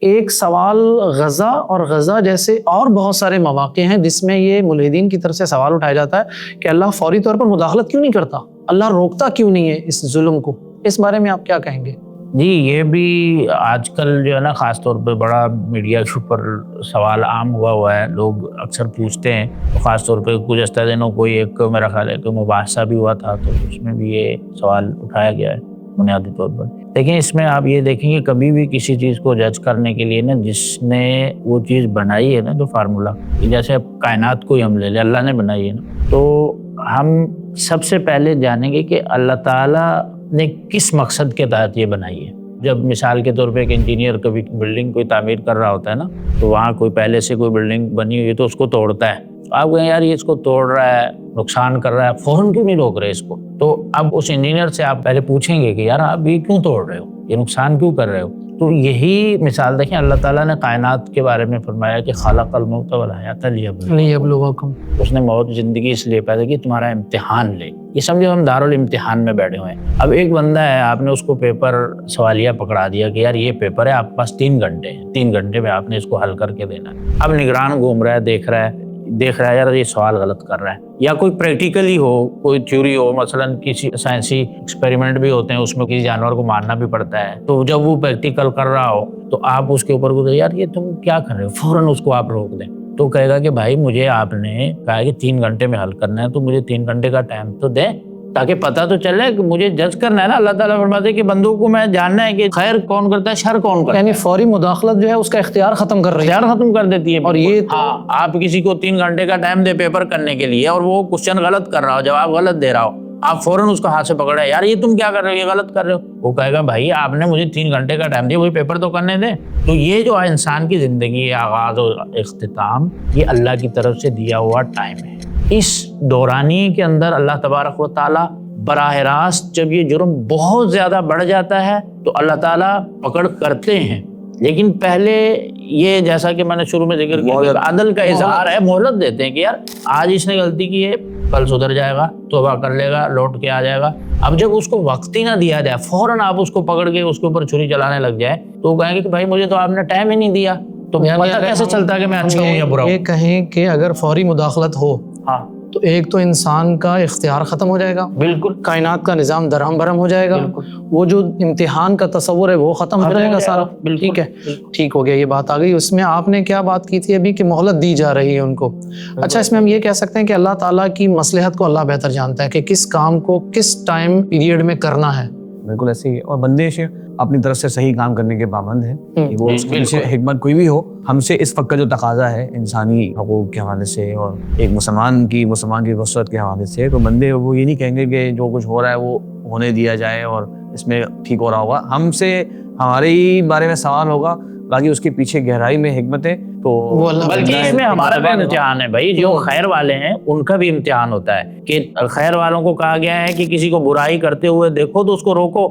ایک سوال غزہ اور غزہ جیسے اور بہت سارے مواقع ہیں جس میں یہ ملحدین کی طرف سے سوال اٹھایا جاتا ہے کہ اللہ فوری طور پر مداخلت کیوں نہیں کرتا، اللہ روکتا کیوں نہیں ہے اس ظلم کو، اس بارے میں آپ کیا کہیں گے؟ جی یہ بھی آج کل جو ہے نا خاص طور پہ بڑا میڈیا کے اوپر سوال عام ہوا ہے، لوگ اکثر پوچھتے ہیں، خاص طور پہ گزشتہ دنوں کوئی ایک میرا خیال ہے کہ مباحثہ بھی ہوا تھا تو اس میں بھی یہ سوال اٹھایا گیا ہے بنیادی طور پر۔ لیکن اس میں آپ یہ دیکھیں کہ کبھی بھی کسی چیز کو جج کرنے کے لیے نا جس نے وہ چیز بنائی ہے نا، جو فارمولا، جیسے اب کائنات کو ہی ہم لے لیں، اللہ نے بنائی ہے نا، تو ہم سب سے پہلے جانیں گے کہ اللہ تعالیٰ نے کس مقصد کے تحت یہ بنائی ہے۔ جب مثال کے طور پہ ایک انجینئر کبھی بلڈنگ کوئی تعمیر کر رہا ہوتا ہے نا، تو وہاں کوئی پہلے سے کوئی بلڈنگ بنی ہوئی ہے تو اس کو توڑتا ہے، آپ کہیں یار یہ اس کو توڑ رہا ہے، نقصان کر رہا ہے، فوراً کیوں نہیں روک رہے اس کو؟ تو اب اس انجینئر سے آپ پہلے پوچھیں گے کہ یار آپ یہ کیوں توڑ رہے ہو، یہ نقصان کیوں کر رہے ہو؟ تو یہی مثال دیکھیں، اللہ تعالیٰ نے کائنات کے بارے میں فرمایا کہ خلق الموت والحیات لیبلوکم، اس نے موت زندگی اس لیے پیدا کی تمہارا امتحان لے۔ یہ سمجھو ہم دارالامتحان میں بیٹھے ہوئے ہیں، اب ایک بندہ ہے، آپ نے اس کو پیپر سوالیہ پکڑا دیا کہ یار یہ پیپر ہے، آپ کے پاس 3 گھنٹے ہیں، 3 گھنٹے میں آپ نے اس کو حل کر کے دینا ہے۔ اب نگران گھوم رہا ہے، دیکھ رہا ہے یار یہ سوال غلط کر رہا ہے، یا کوئی پریکٹیکلی ہو، کوئی تھیوری ہو، مثلا کسی سائنسی ایکسپیریمنٹ بھی ہوتے ہیں، اس میں کسی جانور کو مارنا بھی پڑتا ہے، تو جب وہ پریکٹیکل کر رہا ہو تو آپ اس کے اوپر کو یار یہ تم کیا کر رہے ہو، فوراً اس کو آپ روک دیں، تو کہے گا کہ بھائی مجھے آپ نے کہا کہ 3 گھنٹے میں حل کرنا ہے، تو مجھے 3 گھنٹے کا ٹائم تو دیں تاکہ پتہ تو چلے کہ مجھے جج کرنا ہے نا۔ اللہ تعالیٰ فرماتے ہیں کہ بندوں کو میں جاننا ہے کہ خیر کون کرتا ہے، شر کون کرتا ہے، یعنی فوری مداخلت جو ہے اس کا اختیار ختم کر رہی ہے، اختیار ختم کر دیتی ہے۔ اور یہ ہاں، آپ کسی کو 3 گھنٹے کا ٹائم دے پیپر کرنے کے لیے اور وہ کوشچن غلط کر رہا ہو، جواب غلط دے رہا ہو، آپ فوراً اس کو ہاتھ سے پکڑے یار یہ تم کیا کر رہے ہو، یہ غلط کر رہے ہو، وہ کہے گا بھائی آپ نے مجھے 3 گھنٹے کا ٹائم دیا، وہی پیپر تو کرنے دیں۔ تو یہ جو انسان کی زندگی ہے، آغاز اور اختتام، یہ اللہ کی طرف سے دیا ہوا ٹائم ہے۔ اس دورانیے کے اندر اللہ تبارک و تعالیٰ براہ راست جب یہ جرم بہت زیادہ بڑھ جاتا ہے تو اللہ تعالیٰ پکڑ کرتے ہیں، لیکن پہلے یہ جیسا کہ میں نے شروع میں ذکر کیا عدل کا اظہار ہے، مہلت دیتے ہیں کہ یار آج اس نے غلطی کی ہے، کل سدھر جائے گا، توبہ کر لے گا، لوٹ کے آ جائے گا۔ اب جب اس کو وقت ہی نہ دیا جائے، فوراً آپ اس کو پکڑ کے اس کے اوپر چھری چلانے لگ جائے تو وہ کہیں گے کہ بھائی مجھے تو آپ نے ٹائم ہی نہیں دیا، تو پتہ کیسے چلتا کہ میں اچھا ہوں یا برا ہوں؟ یہ کہیں کہ اگر فوری مداخلت ہو ہاں تو ایک تو انسان کا اختیار ختم ہو جائے گا، بالکل، کائنات کا نظام درہم برہم ہو جائے گا، وہ جو امتحان کا تصور ہے وہ ختم ہو جائے گا سارا۔ ٹھیک ہے، ٹھیک ہو گیا، یہ بات آ گئی۔ اس میں آپ نے کیا بات کی تھی ابھی کہ مہلت دی جا رہی ہے ان کو، اچھا اس میں ہم یہ کہہ سکتے ہیں کہ اللہ تعالیٰ کی مصلحت کو اللہ بہتر جانتا ہے کہ کس کام کو کس ٹائم پیریڈ میں کرنا ہے۔ بالکل ایسے ہی، اور بندے اپنی طرف سے صحیح کام کرنے کے پابند ہیں، کہ وہ اس کے پیچھے حکمت کوئی بھی ہو۔ ہم سے اس وقت کا جو تقاضا ہے انسانی حقوق کے حوالے سے اور ایک مسلمان کی وسعت کے حوالے سے، تو بندے وہ یہ نہیں کہیں گے کہ جو کچھ ہو رہا ہے وہ ہونے دیا جائے اور اس میں ٹھیک ہو رہا ہوگا، ہم سے ہمارے ہی بارے میں سوال ہوگا، باقی اس کے پیچھے گہرائی میں حکمت ہے تو بلکہ اس میں ہمارا بھی امتحان ہے بھائی، جو خیر والے ہیں ان کا بھی امتحان ہوتا ہے کہ خیر والوں کو کہا گیا ہے کہ کسی کو برائی کرتے ہوئے دیکھو تو اس کو روکو۔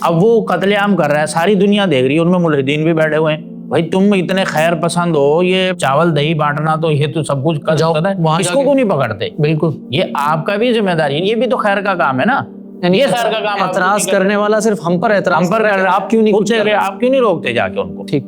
اب وہ قتل عام کر رہا ہے، ساری دنیا دیکھ رہی ہے، ان میں ملحدین بھی بیٹھے ہوئے ہیں، بھائی تم اتنے خیر پسند ہو، یہ چاول دہی بانٹنا تو یہ تو سب کچھ کر سکتا ہے، اس کو کیوں نہیں پکڑتے؟ بالکل، یہ آپ کا بھی ذمہ داری ہے، یہ بھی تو خیر کا کام ہے نا، یہ خیر کا کام۔ اعتراض کرنے والا صرف ہم پر اعتراض، آپ کیوں نہیں روکتے جا کے ان کو؟ ٹھیک۔